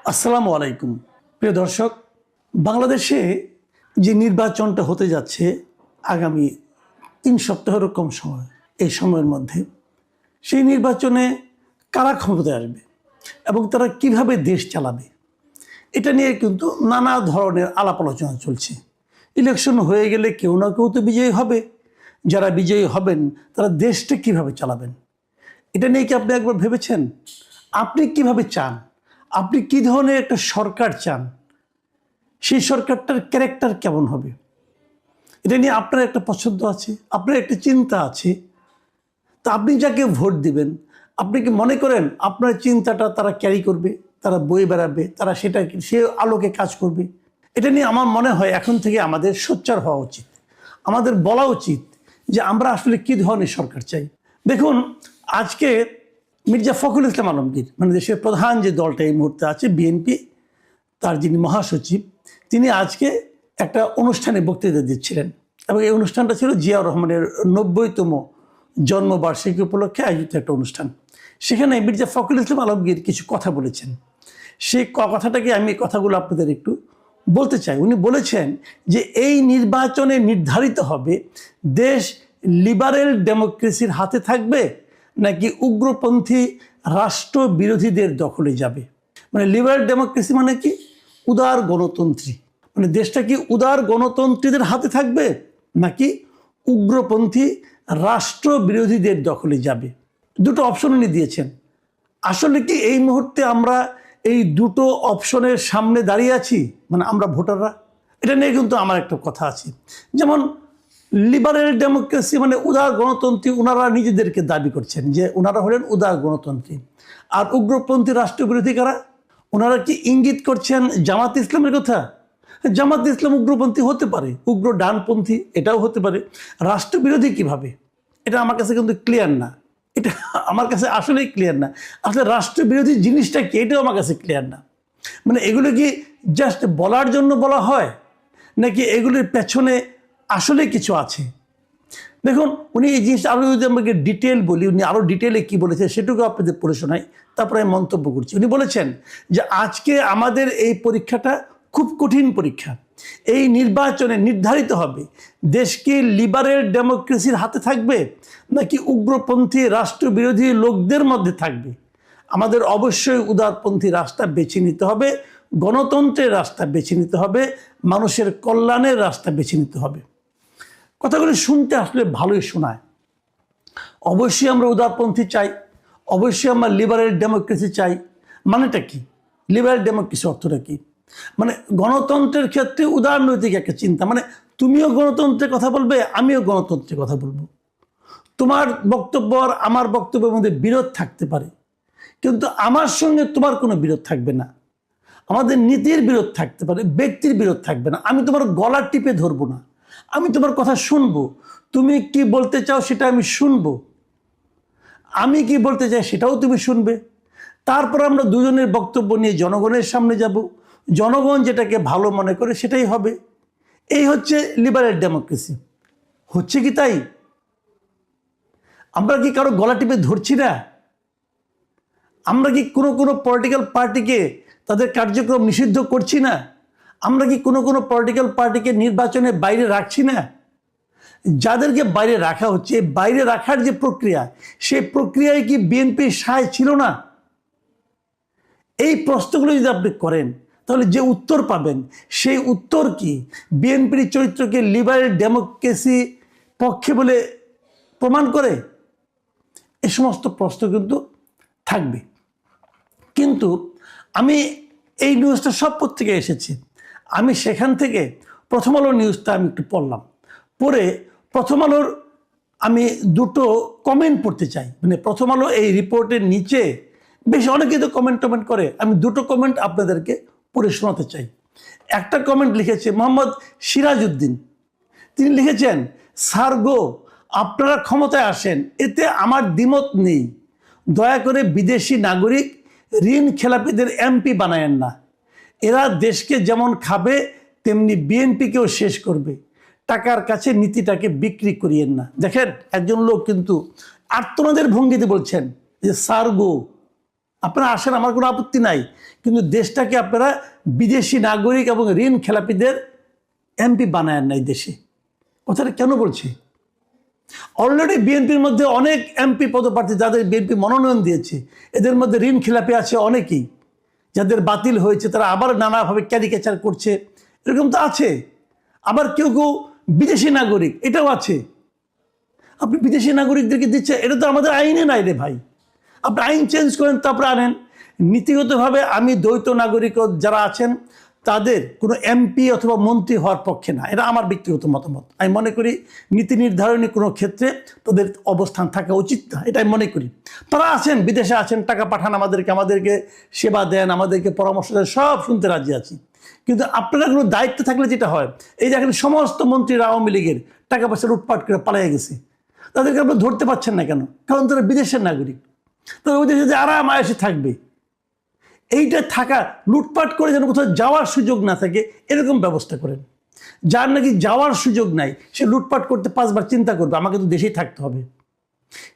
আসসালামু আলাইকুম। প্রিয় দর্শক, বাংলাদেশে যে নির্বাচনটা হতে যাচ্ছে আগামী ৩ সপ্তাহেরও কম সময়, এই সময়ের মধ্যে সেই নির্বাচনে কারা ক্ষমতায় আসবে এবং তারা কিভাবে দেশ চালাবে, এটা নিয়ে কিন্তু নানা ধরনের আলাপ আলোচনা চলছে। ইলেকশন হয়ে গেলে কেউ না কেউ তো বিজয়ী হবে। যারা বিজয়ী হবেন তারা দেশটা কিভাবে চালাবেন, এটা নিয়ে কি আপনি একবার ভেবেছেন? আপনি কিভাবে চান? আপনি কি ধরনের একটা সরকার চান? সেই সরকারটার ক্যারেক্টার কেমন হবে, এটা নিয়ে আপনার একটা পছন্দ আছে, আপনার একটা চিন্তা আছে। তা আপনি যাকে ভোট দিবেন, আপনি কি মনে করেন আপনার চিন্তাটা তারা ক্যারি করবে, তারা বয়ে বেড়াবে, তারা সেটা সে আলোকে কাজ করবে? এটা নিয়ে আমার মনে হয় এখন থেকে আমাদের সোচ্চার হওয়া উচিত। আমাদের বলা উচিত যে আমরা আসলে কি ধরনের সরকার চাই। দেখুন, আজকে মির্জা ফখরুল ইসলাম আলমগীর, মানে দেশের প্রধান যে দলটা এই মুহূর্তে আছে বিএনপি, তার যিনি মহাসচিব, তিনি আজকে একটা অনুষ্ঠানে বক্তৃতা দিচ্ছিলেন এবং এই অনুষ্ঠানটা ছিল জিয়াউর রহমানের ৯০তম জন্মবার্ষিকী উপলক্ষে আয়োজিত একটা অনুষ্ঠান। সেখানে মির্জা ফখরুল ইসলাম আলমগীর কিছু কথা বলেছেন। সেই কথাটাকে আমি কথাগুলো আপনাদের একটু বলতে চাই। উনি বলেছেন যে এই নির্বাচনে নির্ধারিত হবে দেশ লিবারেল ডেমোক্রেসির হাতে থাকবে নাকি উগ্রপন্থী রাষ্ট্র বিরোধীদের দখলে যাবে। মানে লিবারেল ডেমোক্রেসি মানে কি? উদার গণতন্ত্রী। মানে দেশটা কি উদার গণতন্ত্রীদের হাতে থাকবে নাকি উগ্রপন্থী রাষ্ট্র বিরোধীদের দখলে যাবে? দুটো অপশন উনি দিয়েছেন। আসলে কি এই মুহূর্তে আমরা এই দুটো অপশনের সামনে দাঁড়িয়ে আছি, মানে আমরা ভোটাররা? এটা নিয়ে কিন্তু আমার একটা কথা আছে। যেমন লিবারেল ডেমোক্রেসি মানে উদার গণতন্ত্রী, ওনারা নিজেদেরকে দাবি করছেন যে ওনারা হলেন উদার গণতন্ত্রী। আর উগ্রপন্থী রাষ্ট্রবিরোধী কারা? ওনারা কি ইঙ্গিত করছেন জামাত ইসলামের কথা? জামাত ইসলাম উগ্রপন্থী হতে পারে, উগ্র ডানপন্থী এটাও হতে পারে। রাষ্ট্রবিরোধী কিভাবে, এটা আমার কাছে কিন্তু ক্লিয়ার না। এটা আমার কাছে আসলেই ক্লিয়ার না। আসলে রাষ্ট্রবিরোধী জিনিসটা কি, এটাও আমার কাছে ক্লিয়ার না। মানে এগুলো কি জাস্ট বলার জন্য বলা হয় নাকি এগুলির পেছনে আসলে কিছু আছে? দেখুন, উনি এই জিনিসটা আরও যদি আমাকে ডিটেল বলি, উনি আরও ডিটেলে কী বলেছে সেটুকু আপনাদের পড়ে শোনাই, তারপরে আমি মন্তব্য করছি। উনি বলেছেন যে আজকে আমাদের এই পরীক্ষাটা খুব কঠিন পরীক্ষা। এই নির্বাচনে নির্ধারিত হবে দেশ কি লিবারেল ডেমোক্রেসির হাতে থাকবে নাকি উগ্রপন্থী রাষ্ট্রবিরোধী লোকদের মধ্যে থাকবে। আমাদের অবশ্যই উদারপন্থী রাস্তা বেছে নিতে হবে, গণতন্ত্রের রাস্তা বেছে নিতে হবে, মানুষের কল্যাণের রাস্তা বেছে নিতে হবে। কথাগুলি শুনতে আসলে ভালোই শোনায়। অবশ্যই আমরা উদারপন্থী চাই, অবশ্যই আমরা লিবারেল ডেমোক্রেসি চাই। মানেটা কি? লিবারেল ডেমোক্রেসি অর্থটা কি? মানে গণতন্ত্রের ক্ষেত্রে উদারনৈতিক একটা চিন্তা, মানে তুমিও গণতন্ত্রের কথা বলবে, আমিও গণতন্ত্রের কথা বলবো। তোমার বক্তব্য আর আমার বক্তব্যের মধ্যে বিরোধ থাকতে পারে, কিন্তু আমার সঙ্গে তোমার কোনো বিরোধ থাকবে না। আমাদের নীতির বিরোধ থাকতে পারে, ব্যক্তির বিরোধ থাকবে না। আমি তোমার গলা টিপে ধরবো না, আমি তোমার কথা শুনবো। তুমি কি বলতে চাও সেটা আমি শুনবো, আমি কি বলতে চাই সেটাও তুমি শুনবে। তারপর আমরা দুজনের বক্তব্য নিয়ে জনগণের সামনে যাব, জনগণ যেটাকে ভালো মনে করে সেটাই হবে। এই হচ্ছে লিবারেল ডেমোক্রেসি। হচ্ছে কি তাই? আমরা কি কারো গলা টিপে ধরছি না? আমরা কি কোনো পলিটিক্যাল পার্টিকে তাদের কার্যক্রম নিষিদ্ধ করছি না? আমরা কি কোনো পলিটিক্যাল পার্টিকে নির্বাচনের বাইরে রাখছি না? যাদেরকে বাইরে রাখা হচ্ছে, বাইরে রাখার যে প্রক্রিয়া, সেই প্রক্রিয়ায় কি বিএনপির সায় ছিল না? এই প্রশ্নগুলো যদি আপনি করেন তাহলে যে উত্তর পাবেন সেই উত্তর কি বিএনপির চরিত্রকে লিবারেল ডেমোক্রেসি পক্ষে বলে প্রমাণ করে? এই সমস্ত প্রশ্ন কিন্তু থাকবে। কিন্তু আমি এই নিউজটা সব পত্রিকায় এসেছি, আমি সেখান থেকে প্রথম আলো নিউজটা আমি একটু পড়লাম। পড়ে প্রথম আলোর আমি দুটো কমেন্ট পড়তে চাই। মানে প্রথম আলো এই রিপোর্টের নিচে বেশ অনেকেই তো কমেন্ট করে, আমি দুটো কমেন্ট আপনাদেরকে পড়ে শোনাতে চাই। একটা কমেন্ট লিখেছে মোহাম্মদ সিরাজউদ্দিন। তিনি লিখেছেন, স্যার গো, আপনারা ক্ষমতায় আসেন, এতে আমার দ্বিমত নেই। দয়া করে বিদেশি নাগরিক ঋণ খেলাপিদের এমপি বানায়েন না। এরা দেশকে যেমন খাবে তেমনি বিএনপিকেও শেষ করবে। টাকার কাছে নীতিটাকে বিক্রি করিয়েন না। দেখেন, একজন লোক কিন্তু আর্তনাদের ভঙ্গিতে বলছেন যে স্যার গো, আপনারা আসেন, আমার কোনো আপত্তি নাই, কিন্তু দেশটাকে আপনারা বিদেশি নাগরিক এবং ঋণ খেলাপিদের এমপি বানায় নাই দেশে। কথাটা কেন বলছি? অলরেডি বিএনপির মধ্যে অনেক এমপি পদপ্রার্থী যাদের বিএনপি মনোনয়ন দিয়েছে, এদের মধ্যে ঋণ খেলাপি আছে অনেকেই, যাদের বাতিল হয়েছে, তারা আবার নানাভাবে ক্যারিকেচার করছে, এরকম তো আছে। আবার কেউ কেউ বিদেশি নাগরিক, এটাও আছে। আপনি বিদেশি নাগরিকদেরকে দিচ্ছে, এটা তো আমাদের আইনে নাই রে ভাই। আপনি আইন চেঞ্জ করেন, তারপরে আনেন। নীতিগতভাবে আমি দ্বৈত নাগরিক যারা আছেন তাদের কোনো এমপি অথবা মন্ত্রী হওয়ার পক্ষে না, এটা আমার ব্যক্তিগত মতামত। আমি মনে করি নীতি নির্ধারণী কোনো ক্ষেত্রে তাদের অবস্থান থাকা উচিত না, এটা আমি মনে করি। তারা আছেন, বিদেশে আছেন, টাকা পাঠান আমাদেরকে সেবা দেন, আমাদেরকে পরামর্শ দেন, সব শুনতে রাজি আছি। কিন্তু আপনারা কোনো দায়িত্ব থাকলে যেটা হয়, এই দেখেন সমস্ত মন্ত্রীরা আওয়ামী লীগের টাকা পয়সা লুটপাট করে পালিয়ে গেছে। তাদেরকে আপনি ধরতে পারছেন না কেন? কারণ তারা বিদেশের নাগরিক, তারা ওই দেশে যে আরাম আয়েসে থাকবে। এইটা থাকা, লুটপাট করে যেন কোথাও যাওয়ার সুযোগ না থাকে এরকম ব্যবস্থা করেন। যার নাকি যাওয়ার সুযোগ নাই, সে লুটপাট করতে 5 বার চিন্তা করবে, আমাকে তো দেশেই থাকতে হবে,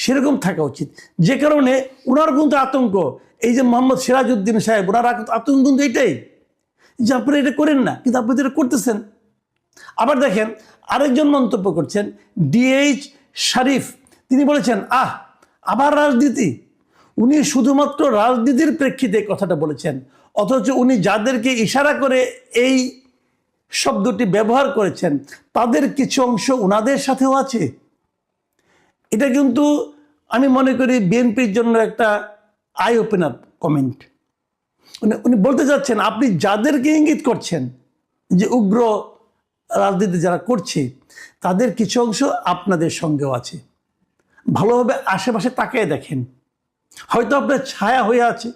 সেরকম থাকা উচিত। যে কারণে ওনার কিন্তু আতঙ্ক, এই যে মোহাম্মদ সিরাজউদ্দিন সাহেব, ওনার আতঙ্ক কিন্তু এইটাই যে আপনারা এটা করেন না, কিন্তু আপনি এটা করতেছেন। আবার দেখেন আরেকজন মন্তব্য করছেন, ডিএইচ শরীফ, তিনি বলেছেন আবার রাজনীতি। উনি শুধুমাত্র রাজনীতির প্রেক্ষিতে কথাটা বলেছেন, অথচ উনি যাদেরকে ইশারা করে এই শব্দটি ব্যবহার করেছেন তাদের কিছু অংশ ওনাদের সাথেও আছে। এটা কিন্তু আমি মনে করি বিএনপির জন্য একটা আই ওপেনার কমেন্ট। উনি বলতে চাচ্ছেন আপনি যাদেরকে ইঙ্গিত করছেন যে উগ্র রাজনীতি যারা করছে, তাদের কিছু অংশ আপনাদের সঙ্গেও আছে। ভালোভাবে আশেপাশে তাকিয়ে দেখেন, হয়তো আপনার ছায়া হয়ে আছে,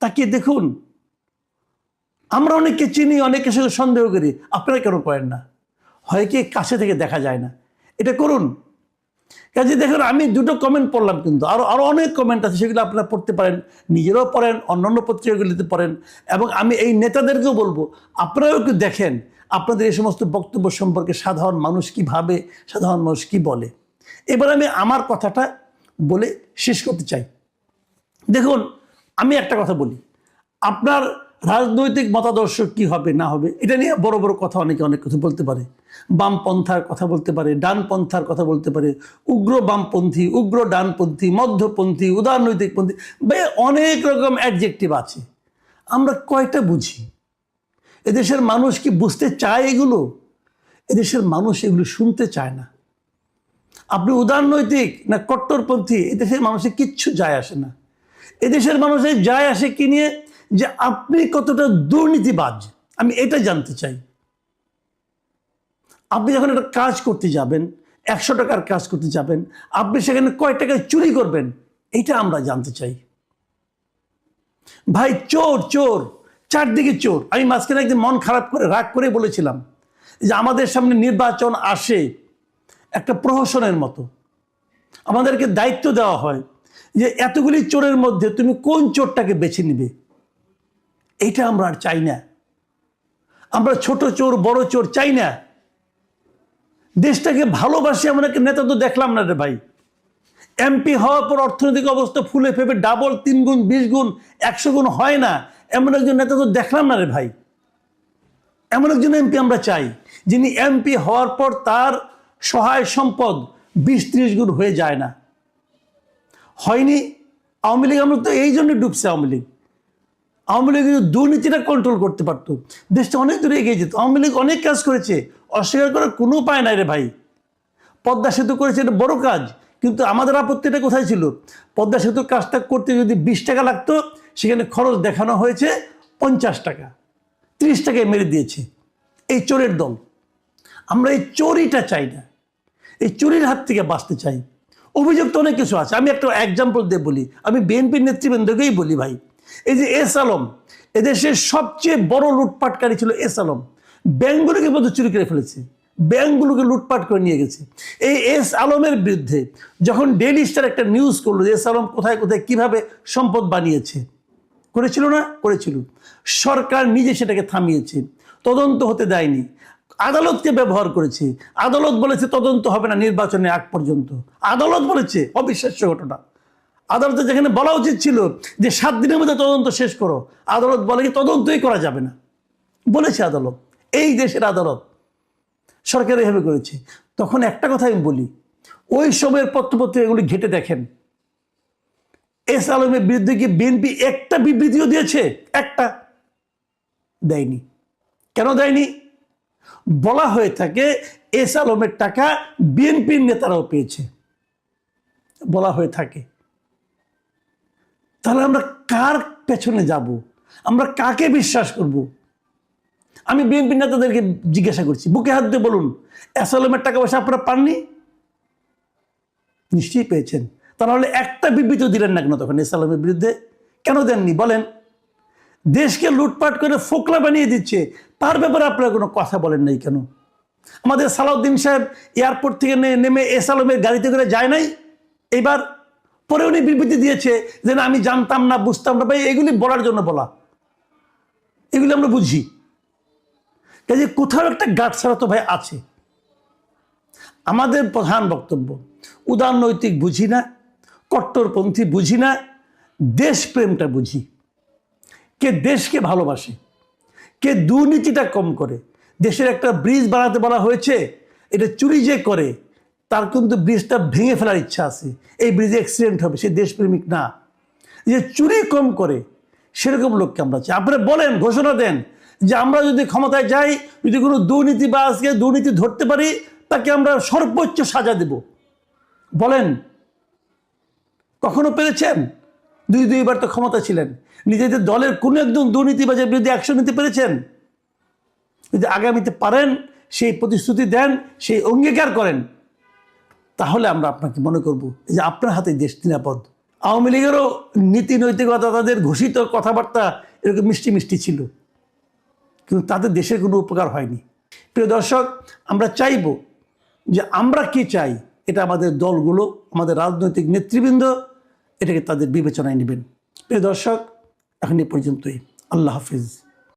তাকিয়ে দেখুন। আমরা অনেককে চিনি, অনেকের সঙ্গে সন্দেহ করি, আপনারা কেন করেন না? হয় কি কাছে থেকে দেখা যায় না? এটা করুন। কাজে দেখুন, আমি 2টো কমেন্ট পড়লাম, কিন্তু আরো অনেক কমেন্ট আছে, সেগুলো আপনারা পড়তে পারেন, নিজেরাও পড়েন, অন্যান্য পত্রিকাগুলিতে পড়েন। এবং আমি এই নেতাদেরকেও বলবো, আপনারাও একটু দেখেন আপনাদের এই সমস্ত বক্তব্য সম্পর্কে সাধারণ মানুষ কি ভাবে, সাধারণ মানুষ কি বলে। এবার আমি আমার কথাটা বলে শেষ করতে চাই। দেখুন, আমি একটা কথা বলি, আপনার রাজনৈতিক মতাদর্শ কি হবে না হবে এটা নিয়ে বড় বড় কথা অনেকে অনেক কথা বলতে পারে। বামপন্থার কথা বলতে পারে, ডানপন্থার কথা বলতে পারে, উগ্র বামপন্থী, উগ্র ডানপন্থী, মধ্যপন্থী, উদারনৈতিক পন্থী, অনেক রকম অ্যাডজেক্টিভ আছে। আমরা কয়টা বুঝি? এদেশের মানুষ কি বুঝতে চায় এগুলো? এদেশের মানুষ এগুলো শুনতে চায় না। আপনি উদারনৈতিক না কট্টরপন্থী, এদেশের মানুষের কিচ্ছু যায় আসে না। এদেশের মানুষের যায় আসে কি নিয়ে? যে আপনি কতটা দুর্নীতিবাজ, আমি এটা জানতে চাই। আপনি যখন একটা কাজ করতে যাবেন, 100 টাকার কাজ করতে যাবেন, আপনি সেখানে কয় টাকায় চুরি করবেন, এটা আমরা জানতে চাই। ভাই চোর চোর, চারদিকে চোর। আমি মাঝখানে একদিন মন খারাপ করে রাগ করে বলেছিলাম যে আমাদের সামনে নির্বাচন আসে একটা প্রহসনের মতো, আমাদেরকে দায়িত্ব দেওয়া হয় যে এতগুলি চোরের মধ্যে তুমি কোন চোরটাকে বেছে নিবে। এটা আমরা আর চাই না। আমরা ছোট চোর বড় চোর চাই না। দেশটাকে ভালোবাসি এমন একটা নেতা তো দেখলাম না রে ভাই। এমপি হওয়ার পর অর্থনৈতিক অবস্থা ফুলে ফেপে ডাবল, 3 গুণ, 20 গুণ, 100 গুণ হয় না, এমন একজন নেতা তো দেখলাম না রে ভাই। এমন একজন এমপি আমরা চাই, যিনি এমপি হওয়ার পর তার সহায় সম্পদ 20-30 গুণ হয়ে যায় না। হয়নি। আওয়ামী লীগ আমরা তো এই জন্য ডুবছে। আওয়ামী লীগ দুর্নীতিটা কন্ট্রোল করতে পারতো, দেশটা অনেক দূরে এগিয়ে যেত। আওয়ামী লীগ অনেক কাজ করেছে, অস্বীকার করার কোনো উপায় নাই রে ভাই। পদ্মা সেতু করেছে, এটা বড় কাজ, কিন্তু আমাদের আপত্তিটা কোথায় ছিল? পদ্মা সেতু কাজটা করতে যদি 20 টাকা লাগতো, সেখানে খরচ দেখানো হয়েছে 50 টাকা, 30 টাকায় মেরে দিয়েছে এই চোরের দল। আমরা এই চোরিটা চাই না, এই চুরির হাত থেকে বাঁচতে চাই। অভিযোগ তো অনেক কিছু আছে, আমি একটা এক্সাম্পল দিয়ে বলি, আমি বিএনপির নেতৃবৃন্দকেই বলি ভাই। এই যে এস আলম, এদেশের সবচেয়ে বড় লুটপাটকারী ছিল এস আলম। ব্যাংকগুলোকে মধ্যে চুরি করে ফেলেছে, ব্যাংকগুলোকে লুটপাট করে নিয়ে গেছে। এই এস আলমের বিরুদ্ধে যখন ডেইলি স্টার একটা নিউজ করলো যে এস আলম কোথায় কোথায় কিভাবে সম্পদ বানিয়েছে, করেছিল না? করেছিল। সরকার নিজে সেটাকে থামিয়েছে, তদন্ত হতে দেয়নি, আদালতকে ব্যবহার করেছে। আদালত বলেছে তদন্ত হবে না নির্বাচনের আগ পর্যন্ত। আদালত বলেছে, অবিশ্বাস্য ঘটনা। আদালতে যেখানে বলা উচিত ছিল যে 7 দিনের মধ্যে তদন্ত শেষ করো, আদালত বলে কি তদন্তই করা যাবে না, বলেছে আদালত। এই দেশের আদালত সরকার এভাবে করেছে। তখন একটা কথা আমি বলি, ওই সময়ের পত্রপত্রিকাগুলি ঘেটে দেখেন, এস আলমের বিরুদ্ধে কি বিএনপি একটা বিবৃতিও দিয়েছে? একটা দেয়নি। কেন দেয়নি? বলা হয়ে থাকে এস আলমের টাকা বিএনপির নেতারাও পেয়েছে, বলা হয়ে থাকে। তাহলে আমরা কার পেছনে যাব? আমরা কাকে বিশ্বাস করব? আমি বিএনপি নেতাদেরকে জিজ্ঞাসা করছি, বুকে হাত দিয়ে বলুন, এস আলমের টাকা পয়সা আপনারা পাননি? নিশ্চয়ই পেয়েছেন। তাহলে একটা বিবৃতি দিলেন না কেন তখন এস আলমের বিরুদ্ধে? কেন দেননি বলেন? দেশকে লুটপাট করে ফোকলা বানিয়ে দিচ্ছে, তার ব্যাপারে আপনারা কোনো কথা বলেন নাই কেন? আমাদের সালাউদ্দিন সাহেব এয়ারপোর্ট থেকে নেমে এস আলমের গাড়িতে করে যায় নাই এইবার? পরে উনি বিবৃতি দিয়েছে যে না আমি জানতাম না, বুঝতাম না। ভাই এগুলি বলার জন্য বলা, এগুলি আমরা বুঝি। কাজে কোথাও একটা গাঁট ছাড়া তো ভাই আছে। আমাদের প্রধান বক্তব্য, উদারনৈতিক বুঝি না, কট্টরপন্থী বুঝি না, দেশপ্রেমটা বুঝি। কে দেশকে ভালোবাসে, কে দুর্নীতিটা কম করে। দেশের একটা ব্রিজ বানাতে বলা হয়েছে, এটা চুরি যে করে তার কিন্তু ব্রিজটা ভেঙে ফেলার ইচ্ছা আছে, এই ব্রিজে অ্যাক্সিডেন্ট হবে, সে দেশপ্রেমিক না। যে চুরি কম করে সেরকম লোককে আমরা চাই। আপনারা বলেন, ঘোষণা দেন যে আমরা যদি ক্ষমতায় যাই, যদি কোনো দুর্নীতিবাজকে দুর্নীতি ধরতে পারি, তাকে আমরা সর্বোচ্চ সাজা দেব। বলেন, কখনো পেরেছেন? দুইবার তো ক্ষমতা ছিলেন, নিজেদের দলের কোনো একজন দুর্নীতিবাজের বিরুদ্ধে অ্যাকশন নিতে পেরেছেন? যদি আগামীতে পারেন, সেই প্রতিশ্রুতি দেন, সেই অঙ্গীকার করেন, তাহলে আমরা আপনাকে মনে করব যে আপনার হাতে দেশ নিরাপদ। আওয়ামী লীগেরও নীতি নৈতিকতা, তাদের ঘোষিত কথাবার্তা এরকম মিষ্টি মিষ্টি ছিল, কিন্তু তাদের দেশের কোনো উপকার হয়নি। প্রিয় দর্শক, আমরা চাইব যে আমরা কি চাই, এটা আমাদের দলগুলো, আমাদের রাজনৈতিক নেতৃবৃন্দ এটাকে তাদের বিবেচনায় নেবেন। প্রিয় দর্শক, এখন এ পর্যন্তই। আল্লাহ হাফিজ।